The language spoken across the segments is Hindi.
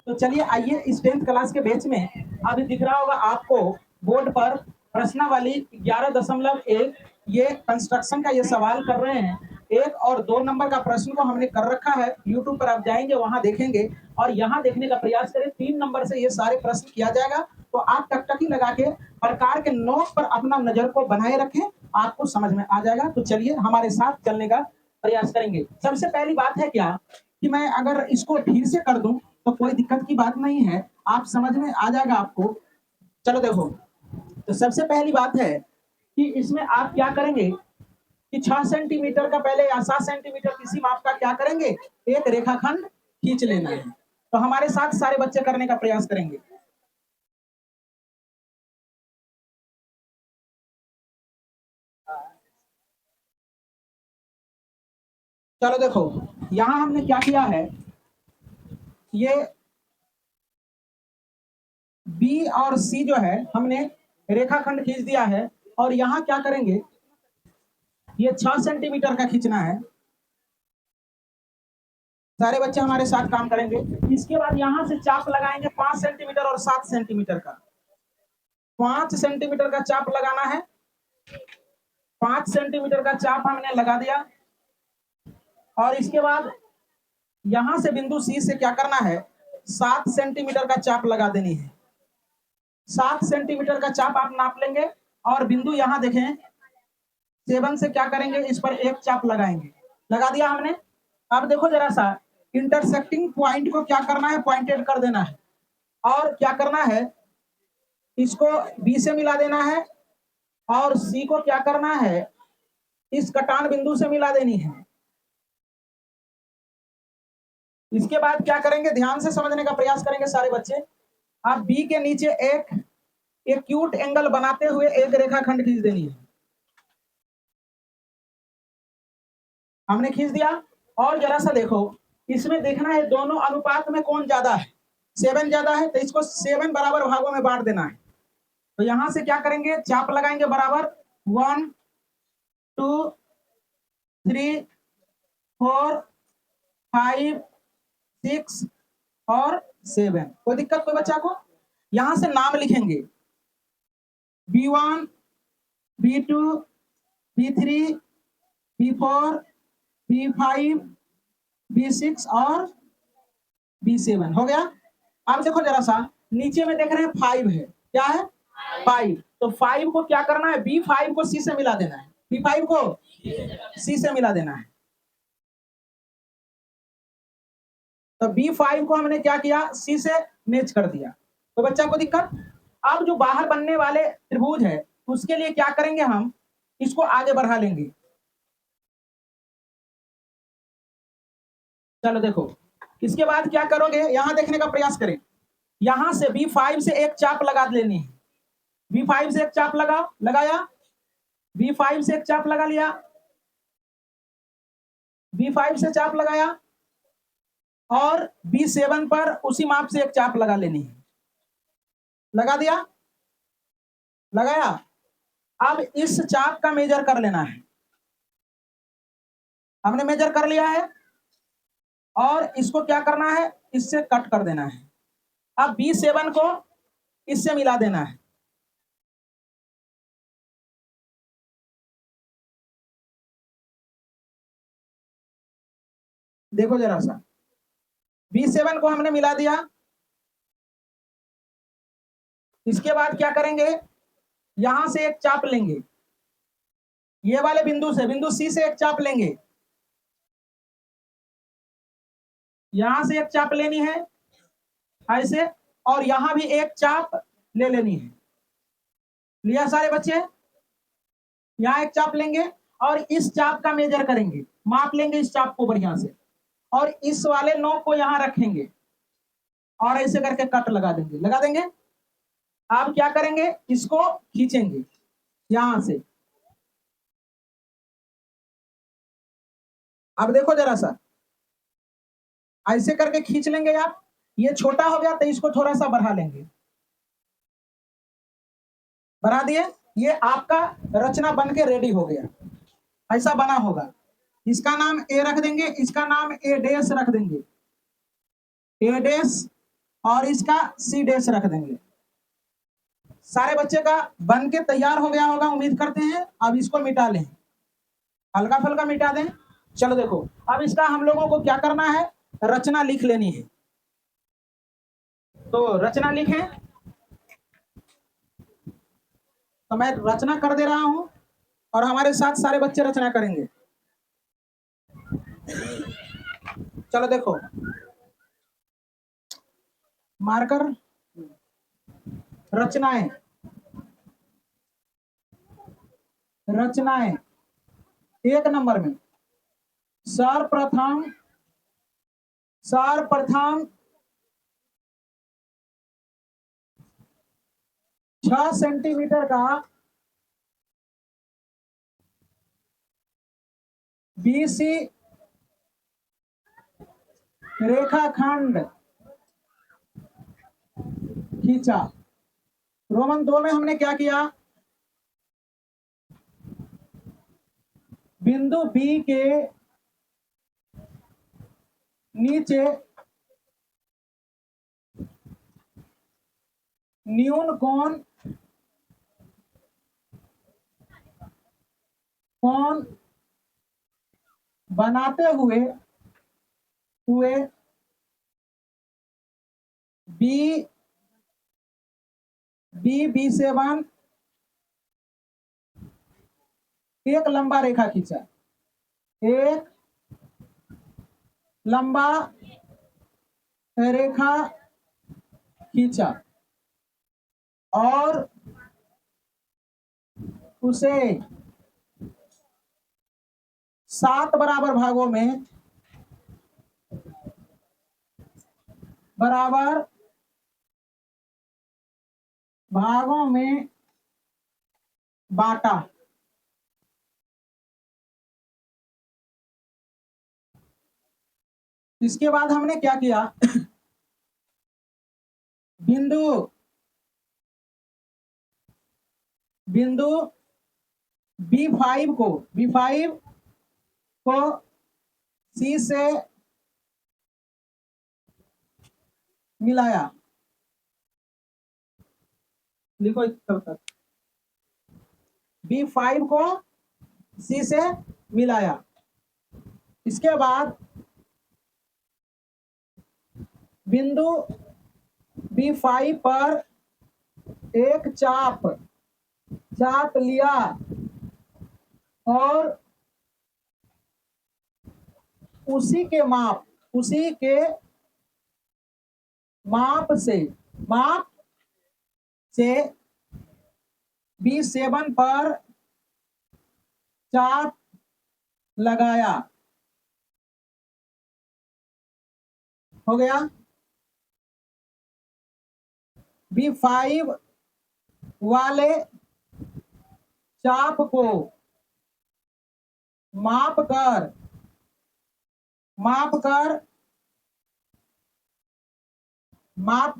तो चलिए आइए इस 10th क्लास के बैच में अभी दिख रहा होगा आपको बोर्ड पर प्रश्नावली 11.1 ये कंस्ट्रक्शन का ये सवाल कर रहे हैं। 1 और 2 नंबर का प्रश्न को हमने कर रखा है। यूट्यूब पर आप जाएंगे वहां देखेंगे और यहाँ देखने का प्रयास करें। 3 नंबर से ये सारे प्रश्न किया जाएगा। तो आप टकटकी लगा के प्रकार के नोट पर अपना नजर को बनाए रखें, आपको समझ में आ जाएगा। तो चलिए हमारे साथ चलने का प्रयास करेंगे। सबसे पहली बात है क्या कि मैं अगर इसको फिर से कर दूं तो कोई दिक्कत की बात नहीं है, आप समझ में आ जाएगा आपको। चलो देखो, तो सबसे पहली बात है कि इसमें आप क्या करेंगे कि 6 सेंटीमीटर का पहले या 7 सेंटीमीटर किसी माप का क्या करेंगे, एक रेखाखंड खींच लेना है। तो हमारे साथ सारे बच्चे करने का प्रयास करेंगे। चलो देखो, यहां हमने क्या किया है, ये बी और सी जो है हमने रेखाखंड खींच दिया है और यहां क्या करेंगे, ये 6 सेंटीमीटर का खींचना है। सारे बच्चे हमारे साथ काम करेंगे। इसके बाद यहां से चाप लगाएंगे 5 सेंटीमीटर और 7 सेंटीमीटर का। 5 सेंटीमीटर का चाप लगाना है। 5 सेंटीमीटर का चाप हमने लगा दिया और इसके बाद यहां से बिंदु सी से क्या करना है, 7 सेंटीमीटर का चाप लगा देनी है। 7 सेंटीमीटर का चाप आप नाप लेंगे और बिंदु यहां देखें 7 से क्या करेंगे, इस पर एक चाप लगाएंगे। लगा दिया हमने। अब देखो जरा सा, इंटरसेक्टिंग पॉइंट को क्या करना है, पॉइंटेड कर देना है और क्या करना है, इसको बी से मिला देना है और सी को क्या करना है, इस कटान बिंदु से मिला देनी है। इसके बाद क्या करेंगे, ध्यान से समझने का प्रयास करेंगे सारे बच्चे। आप बी के नीचे एक एक्यूट एंगल बनाते हुए एक रेखाखंड खींच देनी है। हमने खींच दिया और जरा सा देखो, इसमें देखना है दोनों अनुपात में कौन ज्यादा है। 7 ज्यादा है तो इसको 7 बराबर भागों में बांट देना है। तो यहां से क्या करेंगे, चाप लगाएंगे बराबर 1 2 3 4 5 6 और 7। कोई दिक्कत कोई बच्चा को? यहां से नाम लिखेंगे B1 B2 B3 B4 B5 B6 और B7 हो गया। अब देखो जरा सा, नीचे में देख रहे हैं 5 है, क्या है 5। तो 5 को क्या करना है, B5 को C से मिला देना है। B5 को C से मिला देना है। तो B5 को हमने क्या किया, C से मैच कर दिया। तो बच्चा को दिक्कत? अब जो बाहर बनने वाले त्रिभुज है उसके लिए क्या करेंगे, हम इसको आगे बढ़ा लेंगे। चलो देखो, इसके बाद क्या करोगे, यहां देखने का प्रयास करें। यहां से B5 से एक चाप लगा लेनी है। B5 से एक चाप लगाया, B5 से एक चाप लगा लिया, B5 से चाप लगाया और B7 पर उसी माप से एक चाप लगा लेनी है। लगा दिया, लगाया। अब इस चाप का मेजर कर लेना है। हमने मेजर कर लिया है और इसको क्या करना है, इससे कट कर देना है। अब B7 को इससे मिला देना है। देखो जरा सा, B7 को हमने मिला दिया। इसके बाद क्या करेंगे, यहां से एक चाप लेंगे, ये वाले बिंदु से, बिंदु सी से एक चाप लेंगे। यहां से एक चाप लेनी है ऐसे, और यहां भी एक चाप ले लेनी है। लिया सारे बच्चे? यहां एक चाप लेंगे और इस चाप का मेजर करेंगे, माप लेंगे इस चाप को बढ़िया से और इस वाले नोक को यहां रखेंगे और ऐसे करके कट लगा देंगे। लगा देंगे। अब क्या करेंगे, इसको खींचेंगे यहां से। अब देखो जरा सा, ऐसे करके खींच लेंगे आप। ये छोटा हो गया तो इसको थोड़ा सा बढ़ा लेंगे। बढ़ा दिए, ये आपका रचना बन के रेडी हो गया। ऐसा बना होगा। इसका नाम ए रख देंगे, इसका नाम ए डैश रख देंगे, ए डैश और इसका सी डैश रख देंगे। सारे बच्चे का बन के तैयार हो गया होगा, उम्मीद करते हैं। अब इसको मिटा लें, हल्का फुल्का मिटा दें। चलो देखो, अब इसका हम लोगों को क्या करना है, रचना लिख लेनी है। तो रचना लिखें, तो मैं रचना कर दे रहा हूं और हमारे साथ सारे बच्चे रचना करेंगे। चलो देखो, मार्कर, रचनाएं, रचनाएं। एक नंबर में सर्वप्रथम 6 सेंटीमीटर का बीसी रेखाखंड खींचा। रोमन 2 में हमने क्या किया, बिंदु बी के नीचे न्यून कोण बनाते हुए बी से वन एक लंबा रेखा खींचा, एक लंबा रेखा खींचा और उसे 7 बराबर भागों में बांटा। इसके बाद हमने क्या किया, बिंदु B5 को C से मिलाया। लिखो तब तक, B5 को C से मिलाया। इसके बाद बिंदु B5 पर एक चाप लिया और उसी के माप से B7 पर चाप लगाया। हो गया। B5 वाले चाप को माप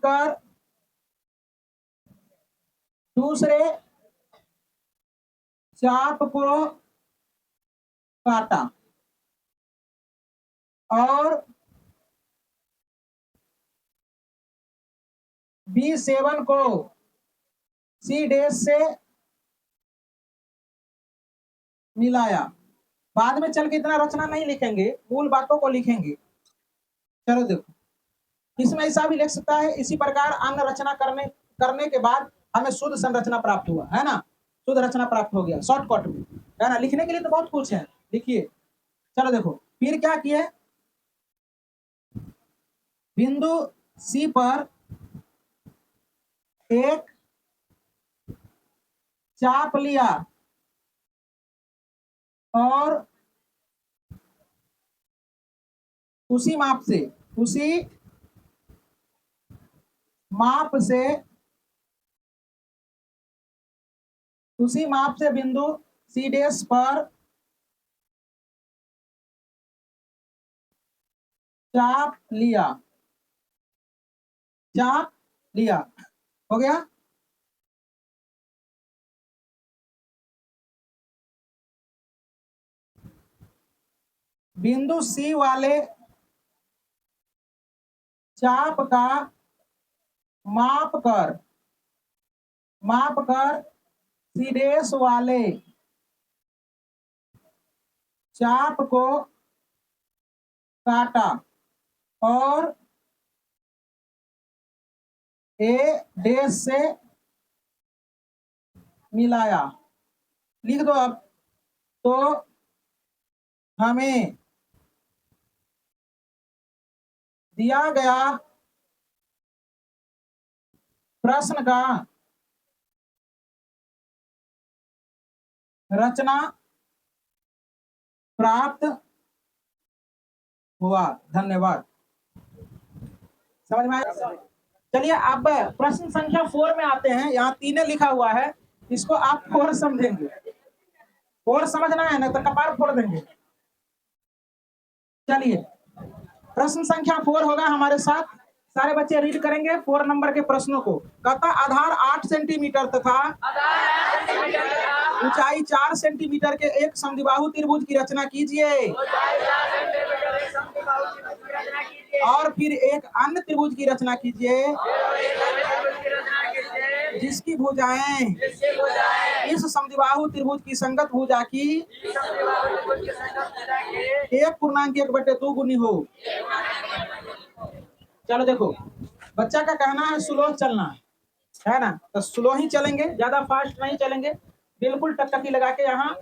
कर दूसरे चाप को काटा और B7 को C डैश से मिलाया। बाद में चल के इतना रचना नहीं लिखेंगे, मूल बातों को लिखेंगे। चलो देखो, इसमें ऐसा भी लिख सकता है, इसी प्रकार अन्य रचना करने के बाद हमें शुद्ध संरचना प्राप्त हुआ, है ना। शुद्ध रचना प्राप्त हो गया शॉर्टकट में, है ना। लिखने के लिए तो बहुत कुछ है, लिखिए। चलो देखो, फिर क्या किए, बिंदु C पर एक चाप लिया और उसी माप से बिंदु C डैश पर चाप लिया। हो गया। बिंदु C वाले चाप का माप कर सीडेस वाले चाप को काटा और ए डैश से मिलाया। लिख दो अब। तो हमें दिया गया प्रश्न का रचना प्राप्त हुआ। धन्यवाद। समझ में आया? चलिए अब प्रश्न संख्या 4 में आते हैं। यहाँ 3 लिखा हुआ है, इसको आप 4 समझेंगे। 4 समझना है ना तो कपार फोड़ देंगे। चलिए प्रश्न संख्या 4 होगा हमारे साथ। सारे बच्चे रीड करेंगे 4 नंबर के प्रश्नों को। कहता आधार 8 सेंटीमीटर तथा ऊंचाई 4 सेंटीमीटर के एक समद्विबाहु त्रिभुज की रचना कीजिए और फिर एक अन्य त्रिभुज की रचना कीजिए जिसकी भुजाएं इस समद्विबाहु त्रिभुज की संगत भुजा की 1.1/2 गुनी हो। चलो देखो, बच्चा का कहना है स्लो चलना है ना, तो स्लो ही चलेंगे, ज्यादा फास्ट नहीं चलेंगे। बिल्कुल टकटकी लगा के यहाँ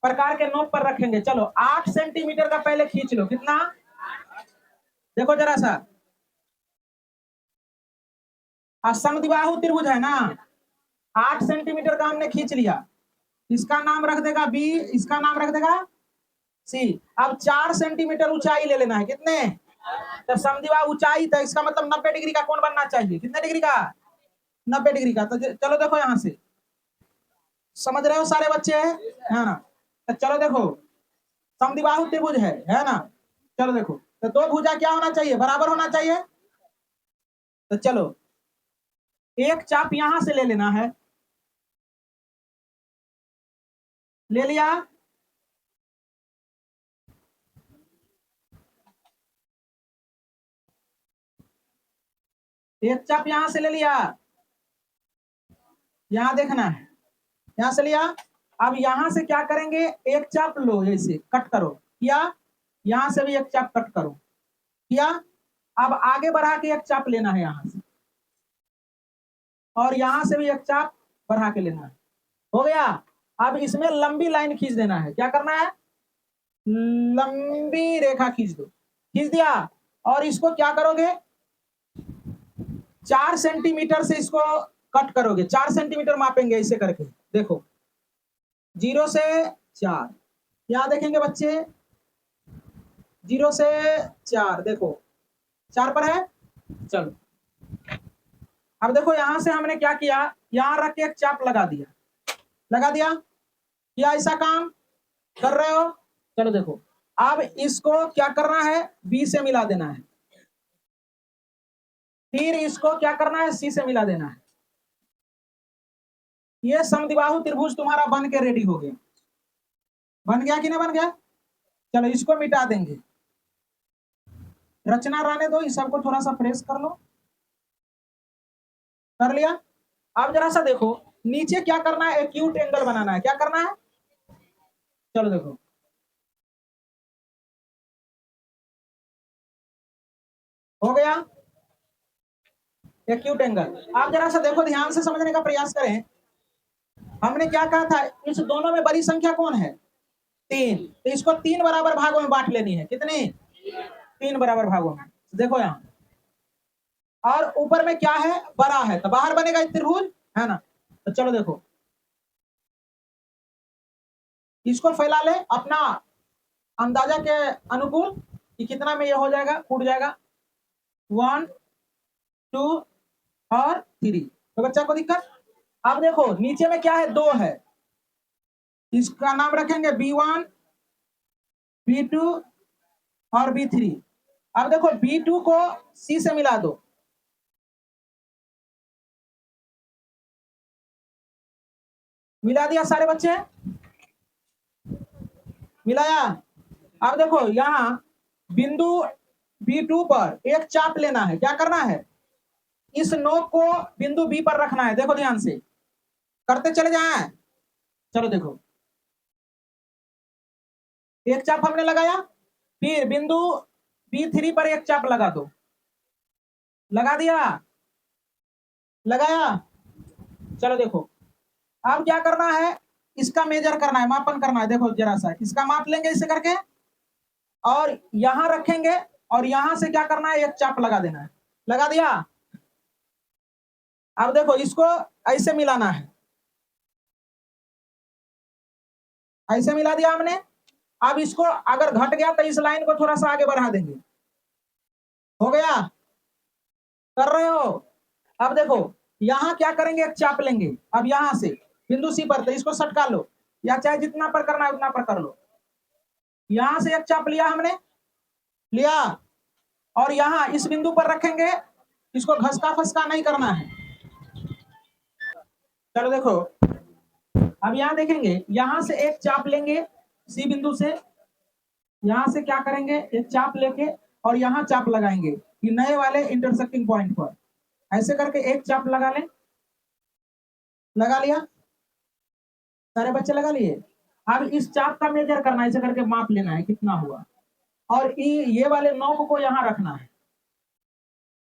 प्रकार के नोट पर रखेंगे। चलो 8 सेंटीमीटर का पहले खींच लो। कितना? देखो जरा सा, समद्विबाहु त्रिभुज है ना, 8 सेंटीमीटर का हमने खींच लिया। इसका नाम रख देगा बी, इसका नाम रख देगा सी। अब 4 सेंटीमीटर ऊंचाई ले लेना है। कितने? तो समद्विबाहु ऊंचाई, तो इसका मतलब 90 डिग्री का कोण बनना चाहिए। कितने डिग्री का? 90 डिग्री का। तो चलो देखो यहां से, समझ रहे हो सारे बच्चे, है ना? तो चलो देखो, समद्विबाहु त्रिभुज है ना। चलो देखो, तो 2 भुजा क्या होना चाहिए? बराबर होना चाहिए। तो चलो एक चाप यहां से ले लेना है। ले लिया। एक चाप यहां से ले लिया, यहां देखना है, यहां से लिया। अब यहां से क्या करेंगे? एक चाप लो, ऐसे कट करो। किया? यहां से भी एक चाप कट करो। किया? अब आगे बढ़ा के एक चाप लेना है यहां से, और यहां से भी एक चाप बढ़ा के लेना है। हो गया। अब इसमें लंबी लाइन खींच देना है। क्या करना है? लंबी रेखा खींच दो। खींच दिया। और इसको क्या करोगे? 4 सेंटीमीटर से इसको कट करोगे। 4 सेंटीमीटर मापेंगे ऐसे करके। देखो 0 से 4, क्या देखेंगे बच्चे? 0 से 4, देखो 4 पर है। चलो अब देखो, यहां से हमने क्या किया? यहां रख के एक चाप लगा दिया। लगा दिया? क्या ऐसा काम कर रहे हो? चलो देखो, अब इसको क्या करना है? बी से मिला देना है। फिर इसको क्या करना है? सी से मिला देना है। ये समद्विबाहु त्रिभुज तुम्हारा बन के रेडी हो गया। बन गया कि नहीं बन गया? चलो इसको मिटा देंगे। रचना रहने दो, इस सबको थोड़ा सा प्रेस कर लो। कर लिया? अब जरा सा देखो, नीचे क्या करना है? एक्यूट एंगल बनाना है। क्या करना है? चलो देखो, हो गया एक्यूट एंगल। आप जरा सा देखो, ध्यान से समझने का प्रयास करें। हमने क्या कहा था? इस दोनों में बड़ी संख्या कौन है? 3। तो इसको 3 बराबर भागों में बांट लेनी है। कितनी? 3 बराबर भागों में। देखो यहाँ, और ऊपर में क्या है? बड़ा है, तो बाहर बनेगा त्रिभुज, है ना। तो चलो देखो, इसको फैला ले अपना अंदाजा के अनुकूल कि कितना में ये हो जाएगा, फूट जाएगा। 1, 2 और 3। तो बच्चा को दिक्कत? अब देखो नीचे में क्या है? 2 है। इसका नाम रखेंगे B1, B2 और B3। अब देखो B2 को C से मिला दो। मिला दिया सारे बच्चे? मिलाया? अब देखो यहाँ बिंदु B2 पर एक चाप लेना है। क्या करना है? इस नोक को बिंदु बी पर रखना है। देखो ध्यान से करते चले जाएं। चलो देखो, एक चाप हमने लगाया, फिर बिंदु B3 पर एक चाप लगा दो। लगा दिया, लगाया। चलो देखो, अब क्या करना है, इसका मेजर करना है, मापन करना है। देखो जरा सा इसका माप लेंगे इसे करके, और यहां रखेंगे, और यहां से क्या करना है, एक चाप लगा देना है। लगा दिया। अब देखो इसको ऐसे मिलाना है, ऐसे मिला दिया हमने। अब इसको अगर घट गया तो इस लाइन को थोड़ा सा आगे बढ़ा देंगे। हो गया, कर रहे हो। अब देखो यहां क्या करेंगे, एक चाप लेंगे। अब यहां से बिंदु सी पर, तो इसको सटका लो, या चाहे जितना पर करना है उतना पर कर लो। यहां से एक चाप लिया हमने, लिया, और यहां इस बिंदु पर रखेंगे। इसको घसका फसका नहीं करना है। चलो देखो, अब यहां देखेंगे, यहां से एक चाप लेंगे सी बिंदु से। यहां से क्या करेंगे, एक चाप लेके और यहां चाप लगाएंगे, ये नए वाले इंटरसेक्टिंग पॉइंट पर। ऐसे करके एक चाप लगा लें। लगा लिया, सारे बच्चे लगा लिए। अब इस चाप का मेजर करना है, ऐसे करके माप लेना है कितना हुआ, और ये वाले नोक को यहां रखना है,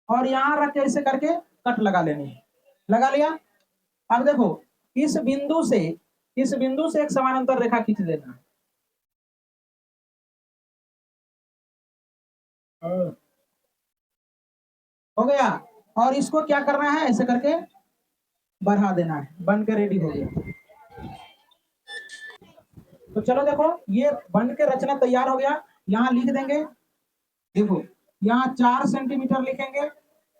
और यहां रख के ऐसे करके कट लगा लेनी है। लगा लिया। अब देखो इस बिंदु से, इस बिंदु से एक समानांतर रेखा खींच देना है। हो गया, और इसको क्या करना है, ऐसे करके बढ़ा देना है। बन के रेडी हो गया। तो चलो देखो, ये बन के रचना तैयार हो गया। यहाँ लिख देंगे, देखो यहाँ 4 सेंटीमीटर लिखेंगे।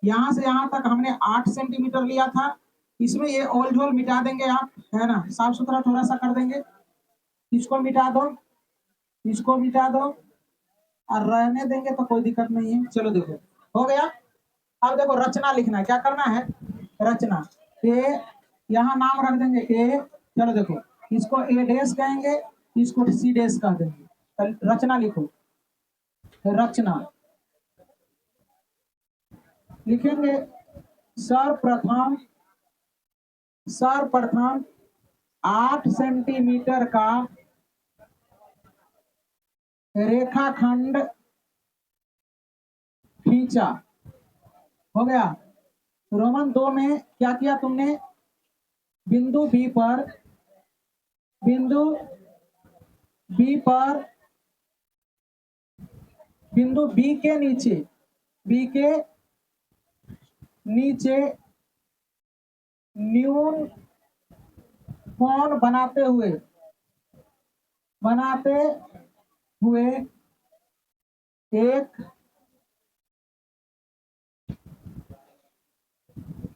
यहाँ से यहाँ तक हमने 8 सेंटीमीटर लिया था। इसमें ये ओल झोल मिटा देंगे आप, है ना, साफ सुथरा थोड़ा सा कर देंगे। इसको मिटा दो, इसको मिटा दो, और रहने देंगे तो कोई दिक्कत नहीं है। चलो देखो हो गया। अब देखो रचना लिखना है, क्या करना है, रचना। ए, यहाँ नाम रख देंगे ए। चलो देखो, इसको ए डैश कहेंगे, इसको सी डैश कह देंगे। रचना लिखो, रचना लिखेंगे। सर्वप्रथम, सर्वप्रथम 8 सेंटीमीटर का रेखाखंड खींचा। हो गया। रोमन 2 में क्या किया तुमने, बिंदु बी पर, बिंदु बी पर, बिंदु बी के नीचे, बी के नीचे न्यून कोण बनाते हुए, बनाते हुए एक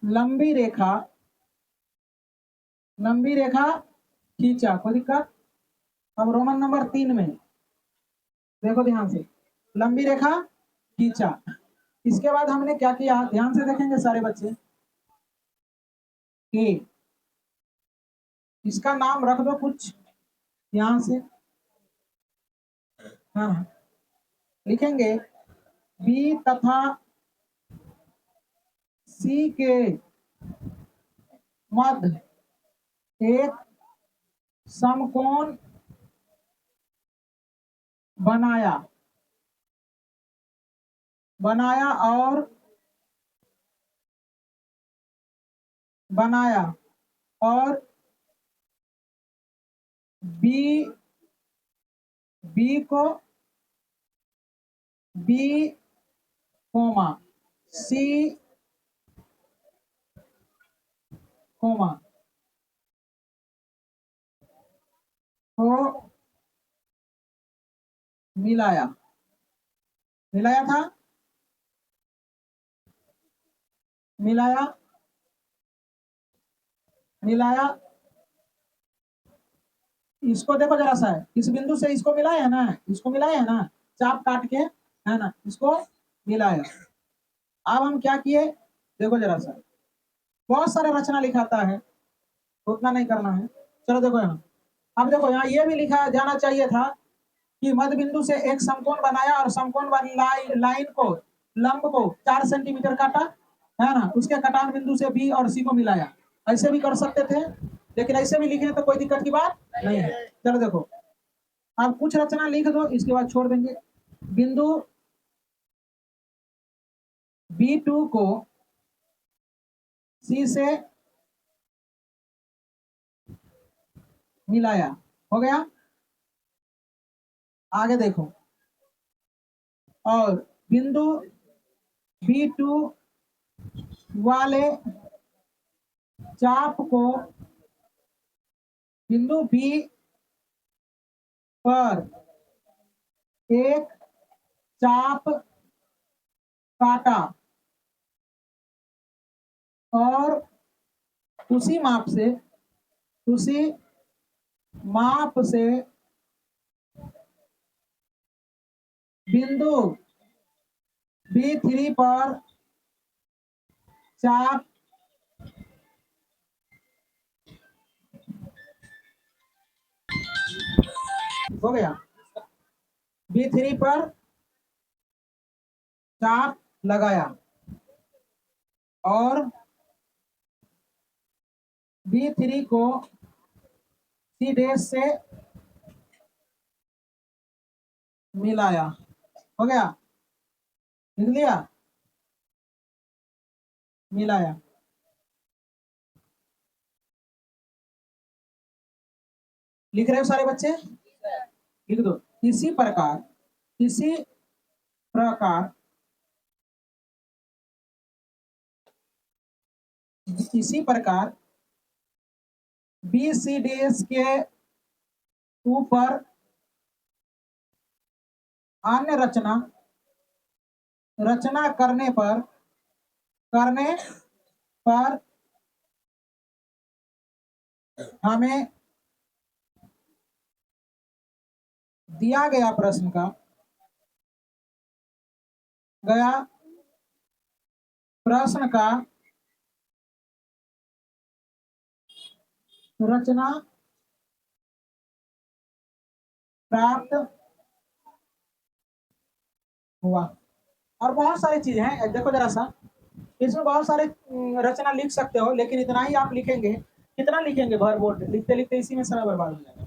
लंबी रेखा, लंबी रेखा खींचा। कोई दिक्कत। अब रोमन नंबर 3 में देखो ध्यान से, लंबी रेखा खींचा। इसके बाद हमने क्या किया, ध्यान से देखेंगे सारे बच्चे। ए, इसका नाम रख दो कुछ यहां से, हाँ लिखेंगे बी तथा सी के मध्य एक समकोण बनाया, बनाया और बनाया, और बी, बी को, बी कोमा सी कोमा को मिलाया, मिलाया था, मिलाया, मिलाया। इसको देखो जरा सा, इस बिंदु से इसको मिलाया है ना, इसको मिलाया है ना, चाप काट के, है ना, इसको मिलाया। अब हम क्या किए, देखो जरा सा, बहुत सारे रचना लिखाता है, उतना नहीं करना है। चलो देखो यहाँ, अब देखो यहाँ ये भी लिखा जाना चाहिए था कि मध्य बिंदु से एक समकोण बनाया और समकोण वाली लाइन को, लंब को 4 सेंटीमीटर काटा। है ना, उसके कटान बिंदु से बी और सी को मिलाया। ऐसे भी कर सकते थे, लेकिन ऐसे भी लिखे तो कोई दिक्कत की बात नहीं है। चलो देखो, आप कुछ रचना लिख दो, इसके बाद छोड़ देंगे। बिंदु B2 को C से मिलाया, हो गया। आगे देखो, और बिंदु B2 वाले चाप को बिंदु B पर एक चाप काटा और उसी माप से बिंदु B3 पर चाप हो गया। B3 पर चाप लगाया और B3 को C' से मिलाया, हो गया। लिख लिया, मिलाया। लिख रहे हो सारे बच्चे? लिख दो। इसी प्रकार BCDS के ऊपर अन्य रचना करने पर हमें दिया गया प्रश्न का रचना प्राप्त हुआ। और बहुत सारी चीजें हैं, देखो जरा सा, इसमें बहुत सारे रचना लिख सकते हो, लेकिन इतना ही आप लिखेंगे। कितना लिखेंगे भर बोर्ड, लिखते लिखते इसी में समय बर्बाद हो जाएगा।